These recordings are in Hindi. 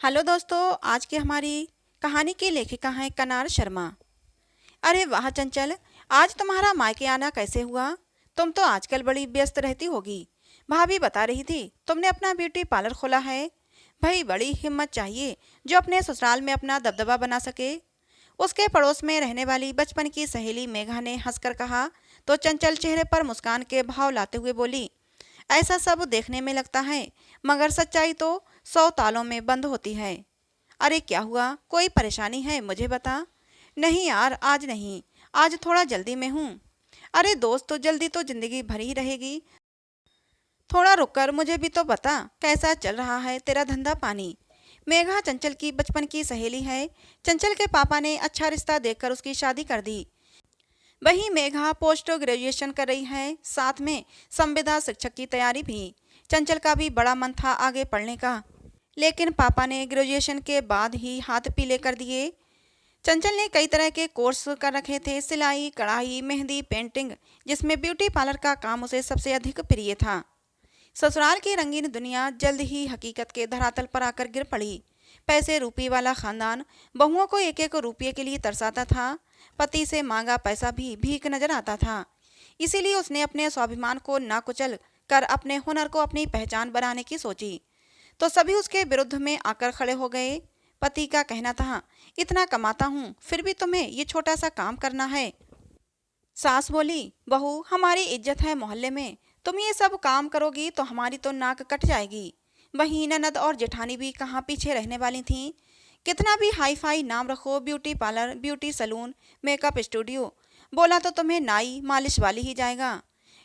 हेलो दोस्तों, आज की हमारी कहानी की लेखिका हैं कनार शर्मा। अरे वाह चंचल, आज तुम्हारा मायके आना कैसे हुआ? तुम तो आजकल बड़ी व्यस्त रहती होगी। भाभी बता रही थी तुमने अपना ब्यूटी पार्लर खोला है। भाई बड़ी हिम्मत चाहिए जो अपने ससुराल में अपना दबदबा बना सके। उसके पड़ोस में रहने वाली बचपन की सहेली मेघा ने हंसकर कहा तो चंचल चेहरे पर मुस्कान के भाव लाते हुए बोली, ऐसा सब देखने में लगता है मगर सच्चाई तो 100 तालों में बंद होती है। अरे क्या हुआ, कोई परेशानी है मुझे बता। नहीं यार, आज नहीं, आज थोड़ा जल्दी में हूँ। अरे दोस्त, तो जल्दी तो जिंदगी भर ही रहेगी। थोड़ा रुककर मुझे भी तो बता कैसा चल रहा है तेरा धंधा पानी। मेघा चंचल की बचपन की सहेली है। चंचल के पापा ने अच्छा रिश्ता देखकर उसकी शादी कर दी। वहीं मेघा पोस्ट ग्रेजुएशन कर रही है, साथ में संविदा शिक्षक की तैयारी भी। चंचल का भी बड़ा मन था आगे पढ़ने का, लेकिन पापा ने ग्रेजुएशन के बाद ही हाथ पीले कर दिए। चंचल ने कई तरह के कोर्स कर रखे थे, सिलाई, कढ़ाई, मेहंदी, पेंटिंग, जिसमें ब्यूटी पार्लर का काम उसे सबसे अधिक प्रिय था। ससुराल की रंगीन दुनिया जल्द ही हकीकत के धरातल पर आकर गिर पड़ी। पैसे रूपी वाला खानदान बहुओं को एक एक रुपये के लिए तरसाता था। पति से मांगा पैसा भी भीख नजर आता था। इसीलिए उसने अपने स्वाभिमान को नाकुचल कर अपने हुनर को अपनी पहचान बनाने की सोची, तो सभी उसके विरुद्ध में आकर खड़े हो गए। पति का कहना था, इतना कमाता हूँ फिर भी तुम्हें ये छोटा सा काम करना है। सास बोली, बहू हमारी इज्जत है मोहल्ले में, तुम ये सब काम करोगी तो हमारी तो नाक कट जाएगी। वहीं ननद और जेठानी भी कहाँ पीछे रहने वाली थीं। कितना भी हाई फाई नाम रखो, beauty parlour, beauty salon, makeup studio, बोला तो तुम्हें नाई मालिश वाली ही जाएगा।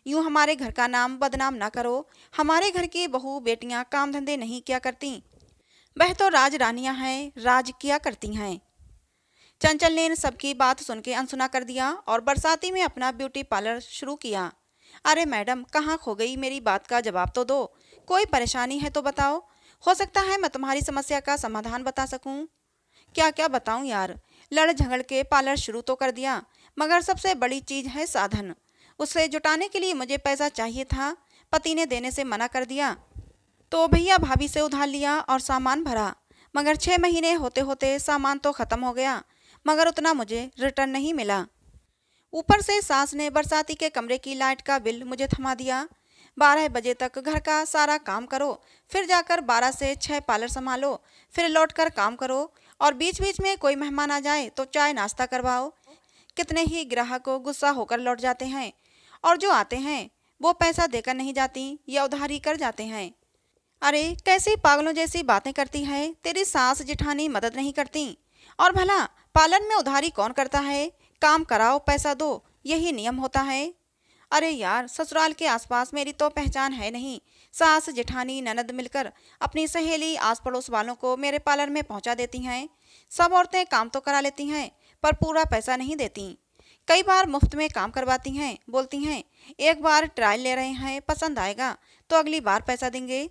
यूं हमारे घर का नाम बदनाम ना करो। हमारे घर की बहू बेटियां काम धंधे नहीं किया करती, वह तो राज रानियां हैं, राज किया करती हैं। चंचल ने इन सबकी बात सुन के अनसुना कर दिया और बरसाती में अपना ब्यूटी पार्लर शुरू किया। अरे मैडम, कहाँ खो गई, मेरी बात का जवाब तो दो। कोई परेशानी है तो बताओ, हो सकता है मैं तुम्हारी समस्या का समाधान बता सकूं। क्या क्या बताऊं यार, लड़ झगड़ के पार्लर शुरू तो कर दिया, मगर सबसे बड़ी चीज है साधन। उसे जुटाने के लिए मुझे पैसा चाहिए था, पति ने देने से मना कर दिया, तो भैया भाभी से उधार लिया और सामान भरा। मगर 6 महीने होते होते सामान तो खत्म हो गया, मगर उतना मुझे रिटर्न नहीं मिला। ऊपर से सास ने बरसाती के कमरे की लाइट का बिल मुझे थमा दिया। 12 बजे तक घर का सारा काम करो, फिर जाकर 12 से 6 पार्लर संभालो, फिर लौटकर काम करो, और बीच बीच में कोई मेहमान आ जाए तो चाय नाश्ता करवाओ। कितने ही ग्राहक गुस्सा होकर लौट जाते हैं, और जो आते हैं वो पैसा देकर नहीं जाती या उधारी कर जाते हैं। अरे कैसी पागलों जैसी बातें करती है, तेरी सास जिठानी मदद नहीं करती। और भला पालन में उधारी कौन करता है? काम कराओ पैसा दो, यही नियम होता है। अरे यार, ससुराल के आसपास मेरी तो पहचान है नहीं। सास जेठानी ननद मिलकर अपनी सहेली आस पड़ोस वालों को मेरे पार्लर में पहुंचा देती हैं। सब औरतें काम तो करा लेती हैं पर पूरा पैसा नहीं देती। कई बार मुफ्त में काम करवाती हैं, बोलती हैं एक बार ट्रायल ले रहे हैं, पसंद आएगा तो अगली बार पैसा देंगे।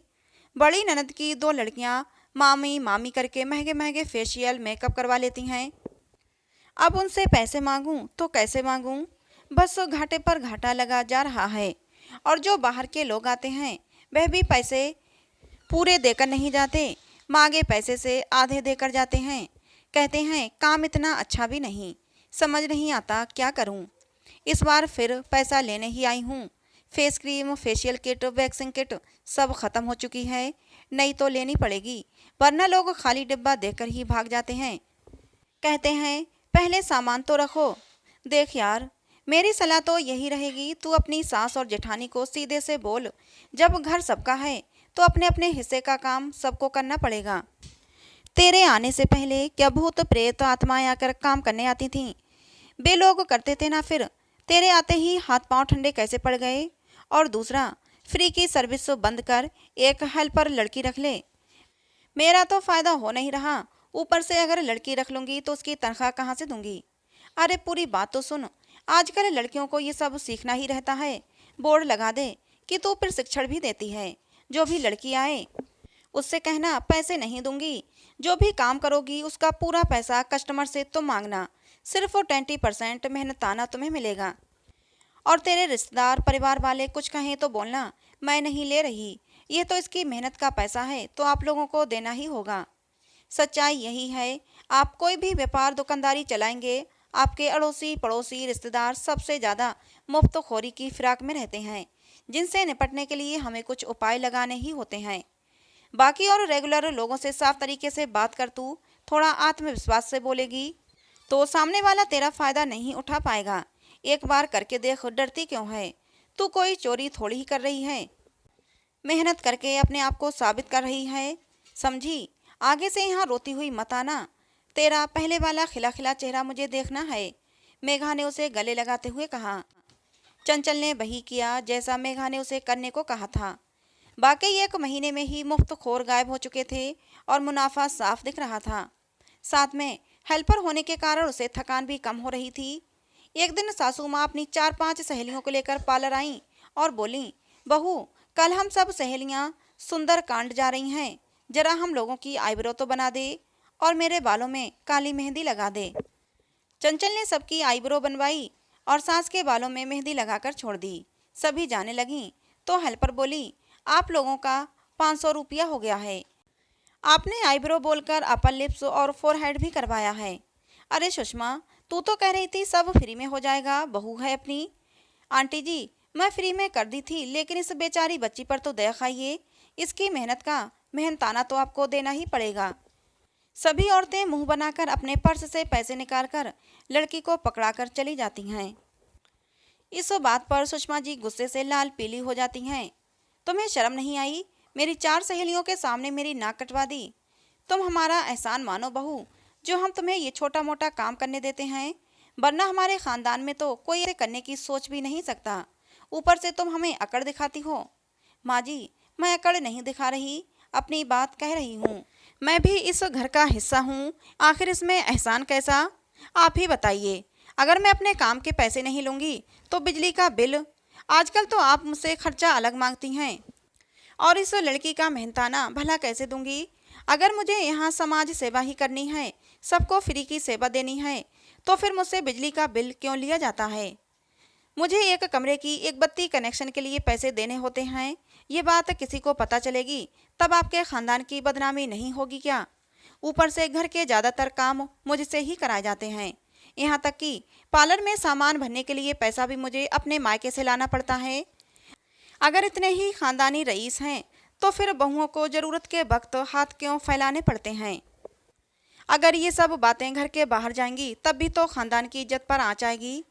बड़ी ननद की 2 लड़कियां मामी मामी करके महंगे महंगे फेशियल मेकअप करवा लेती हैं। अब उनसे पैसे मांगूं तो कैसे मांगूं? बस घाटे पर घाटा लगा जा रहा है। और जो बाहर के लोग आते हैं वह भी पैसे पूरे देकर नहीं जाते, मांगे पैसे से आधे देकर जाते हैं। कहते हैं काम इतना अच्छा भी नहीं। समझ नहीं आता क्या करूं। इस बार फिर पैसा लेने ही आई हूँ। Face cream, facial kit, waxing kit सब खत्म हो चुकी है, नई तो लेनी पड़ेगी, वरना लोग खाली डिब्बा देकर ही भाग जाते हैं। कहते हैं पहले सामान तो रखो। देख यार, मेरी सलाह तो यही रहेगी, तू अपनी सास और जेठानी को सीधे से बोल, जब घर सबका है तो अपने अपने हिस्से का काम सबको करना पड़ेगा। तेरे आने से पहले क्या भूत प्रेत आत्माएं आकर काम करने आती थीं? वे लोग करते थे ना, फिर तेरे आते ही हाथ पांव ठंडे कैसे पड़ गए? और दूसरा, फ्री की सर्विस बंद कर, एक हेल्पर लड़की रख ले। मेरा तो फायदा हो नहीं रहा, ऊपर से अगर लड़की रख लूंगी तो उसकी तनख्वाह कहाँ से दूंगी? अरे पूरी बात तो सुन, आजकल लड़कियों को ये सब सीखना ही रहता है। बोर्ड लगा दे कि तू प्रशिक्षण भी देती है। जो भी लड़की आए उससे कहना पैसे नहीं दूंगी, जो भी काम करोगी उसका पूरा पैसा कस्टमर से तुम मांगना, सिर्फ 20% मेहनताना तुम्हें मिलेगा। और तेरे रिश्तेदार परिवार वाले कुछ कहें तो बोलना मैं नहीं ले रही, ये तो इसकी मेहनत का पैसा है तो आप लोगों को देना ही होगा। सच्चाई यही है, आप कोई भी व्यापार दुकानदारी चलाएंगे, आपके अड़ोसी पड़ोसी रिश्तेदार सबसे ज़्यादा मुफ्तखोरी की फिराक में रहते हैं, जिनसे निपटने के लिए हमें कुछ उपाय लगाने ही होते हैं। बाकी और रेगुलर लोगों से साफ तरीके से बात कर तू थोड़ा आत्मविश्वास से बोलेगी तो सामने वाला तेरा फायदा नहीं उठा पाएगा। एक बार करके देख, डरती क्यों है? तू कोई चोरी थोड़ी ही कर रही है, मेहनत करके अपने आप को साबित कर रही है, समझी? आगे से यहाँ रोती हुई मत आना, तेरा पहले वाला खिला खिला चेहरा मुझे देखना है, मेघा ने उसे गले लगाते हुए कहा। चंचल ने वही किया जैसा मेघा ने उसे करने को कहा था। बाकी 1 महीने में ही मुफ्तखोर गायब हो चुके थे और मुनाफा साफ दिख रहा था। साथ में हेल्पर होने के कारण उसे थकान भी कम हो रही थी। एक दिन सासू माँ अपनी 4-5 सहेलियों को लेकर पार्लर आईं और बोलीं, बहू, कल हम सब सहेलियाँ सुंदर कांड जा रही हैं, जरा हम लोगों की आईब्रो तो बना दे और मेरे बालों में काली मेहंदी लगा दे। चंचल ने सबकी आईब्रो बनवाई और सास के बालों में मेहंदी लगाकर छोड़ दी। सभी जाने लगीं तो हेल्पर बोली, आप लोगों का 500 रुपया हो गया है। आपने आईब्रो बोलकर अपर लिप्स और फोरहेड भी करवाया है। अरे सुषमा, तू तो कह रही थी सब फ्री में हो जाएगा, बहू है अपनी। आंटी जी, मैं फ्री में कर दी थी, लेकिन इस बेचारी बच्ची पर तो दया खाइए, इसकी मेहनत का मेहनताना तो आपको देना ही पड़ेगा। सभी औरतें मुंह बनाकर अपने पर्स से पैसे निकालकर लड़की को पकड़ाकर चली जाती हैं। इस बात पर सुषमा जी गुस्से से लाल पीली हो जाती हैं। तुम्हें शर्म नहीं आई? मेरी 4 सहेलियों के सामने मेरी नाक कटवा दी। तुम हमारा एहसान मानो बहू, जो हम तुम्हें ये छोटा मोटा काम करने देते हैं, वरना हमारे खानदान में तो कोई ऐसे करने की सोच भी नहीं सकता। ऊपर से तुम हमें अकड़ दिखाती हो। माँ जी, मैं अकड़ नहीं दिखा रही, अपनी बात कह रही हूँ। मैं भी इस घर का हिस्सा हूँ, आखिर इसमें एहसान कैसा? आप ही बताइए। अगर मैं अपने काम के पैसे नहीं लूँगी तो बिजली का बिल, आजकल तो आप मुझसे खर्चा अलग मांगती हैं, और इस लड़की का मेहनताना भला कैसे दूंगी? अगर मुझे यहाँ समाज सेवा ही करनी है, सबको फ्री की सेवा देनी है, तो फिर मुझसे बिजली का बिल क्यों लिया जाता है? मुझे एक कमरे की एक बत्ती कनेक्शन के लिए पैसे देने होते हैं। ये बात किसी को पता चलेगी तब आपके खानदान की बदनामी नहीं होगी क्या? ऊपर से घर के ज़्यादातर काम मुझसे ही कराए जाते हैं, यहाँ तक कि पार्लर में सामान भरने के लिए पैसा भी मुझे अपने मायके से लाना पड़ता है। अगर इतने ही खानदानी रईस हैं तो फिर बहुओं को ज़रूरत के वक्त हाथ क्यों फैलाने पड़ते हैं? अगर ये सब बातें घर के बाहर जाएंगी तब भी तो खानदान की इज्जत पर आँच आएगी।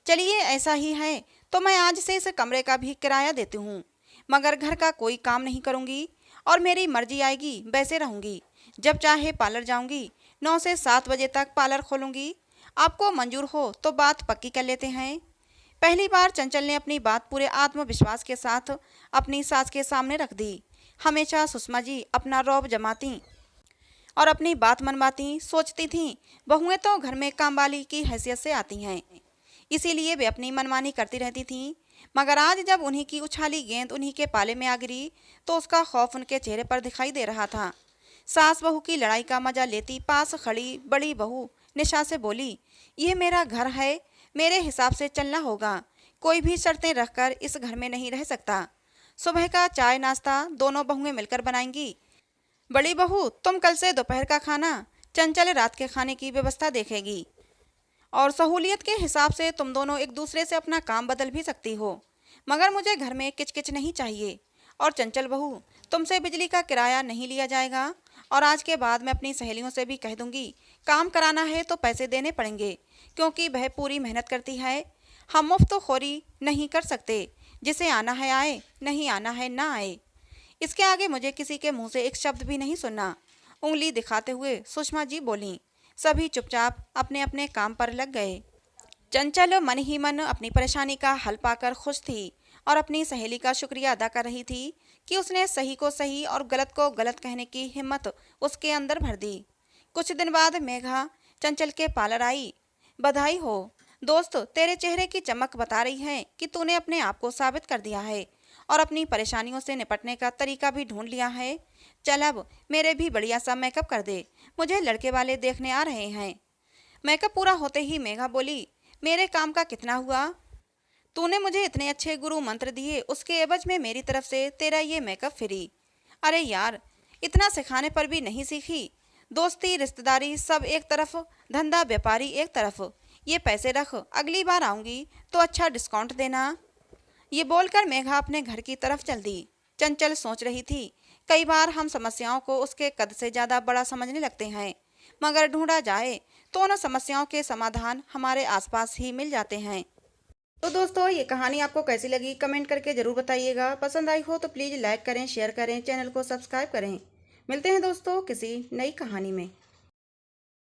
चलिए ऐसा ही है तो मैं आज से इस कमरे का भी किराया देती हूँ, मगर घर का कोई काम नहीं करूँगी और मेरी मर्जी आएगी वैसे रहूँगी। जब चाहे पार्लर जाऊँगी, 9 से 7 बजे तक पार्लर खोलूँगी। आपको मंजूर हो तो बात पक्की कर लेते हैं। पहली बार चंचल ने अपनी बात पूरे आत्मविश्वास के साथ अपनी सास के सामने रख दी। हमेशा सुषमा जी अपना रौब जमाती और अपनी बात मनवाती, सोचती थीं बहुएं तो घर में कामवाली की हैसियत से आती हैं, इसीलिए वे अपनी मनमानी करती रहती थीं। मगर आज जब उन्हीं की उछाली गेंद उन्हीं के पाले में आ गिरी तो उसका खौफ उनके चेहरे पर दिखाई दे रहा था। सास बहू की लड़ाई का मजा लेती पास खड़ी बड़ी बहू निशा से बोली, यह मेरा घर है, मेरे हिसाब से चलना होगा, कोई भी शर्तें रखकर इस घर में नहीं रह सकता। सुबह का चाय नाश्ता दोनों बहुएं मिलकर बनाएंगी। बड़ी बहू, तुम कल से दोपहर का खाना, चंचल रात के खाने की व्यवस्था देखेगी, और सहूलियत के हिसाब से तुम दोनों एक दूसरे से अपना काम बदल भी सकती हो, मगर मुझे घर में किचकिच नहीं चाहिए। और चंचल बहू, तुमसे बिजली का किराया नहीं लिया जाएगा, और आज के बाद मैं अपनी सहेलियों से भी कह दूंगी, काम कराना है तो पैसे देने पड़ेंगे, क्योंकि वह पूरी मेहनत करती है। हम मुफ्त खोरी नहीं कर सकते, जिसे आना है आए, नहीं आना है ना आए। इसके आगे मुझे किसी के मुंह से एक शब्द भी नहीं सुनना। उंगली दिखाते हुए सुषमा जी बोलीं। सभी चुपचाप अपने अपने काम पर लग गए। चंचल मन ही मन अपनी परेशानी का हल पाकर खुश थी और अपनी सहेली का शुक्रिया अदा कर रही थी कि उसने सही को सही और गलत को गलत कहने की हिम्मत उसके अंदर भर दी। कुछ दिन बाद मेघा चंचल के पार्लर आई। बधाई हो दोस्त, तेरे चेहरे की चमक बता रही है कि तूने अपने आप को साबित कर दिया है और अपनी परेशानियों से निपटने का तरीका भी ढूंढ लिया है। चल अब मेरे भी बढ़िया सा मेकअप कर दे, मुझे लड़के वाले देखने आ रहे हैं। मेकअप पूरा होते ही मेघा बोली, मेरे काम का कितना हुआ? तूने मुझे इतने अच्छे गुरु मंत्र दिए, उसके एवज में मेरी तरफ से तेरा ये मेकअप फ्री। अरे यार, इतना सिखाने पर भी नहीं सीखी दोस्ती रिश्तेदारी सब एक तरफ, धंधा व्यापारी एक तरफ। ये पैसे रख, अगली बार आऊंगी तो अच्छा डिस्काउंट देना। ये बोलकर मेघा अपने घर की तरफ चल दी। चंचल सोच रही थी, कई बार हम समस्याओं को उसके कद से ज्यादा बड़ा समझने लगते हैं, मगर ढूंढा जाए तो उन समस्याओं के समाधान हमारे आसपास ही मिल जाते हैं। तो दोस्तों, ये कहानी आपको कैसी लगी कमेंट करके जरूर बताइएगा। पसंद आई हो तो प्लीज़ लाइक करें, शेयर करें, चैनल को सब्सक्राइब करें। मिलते हैं दोस्तों किसी नई कहानी में।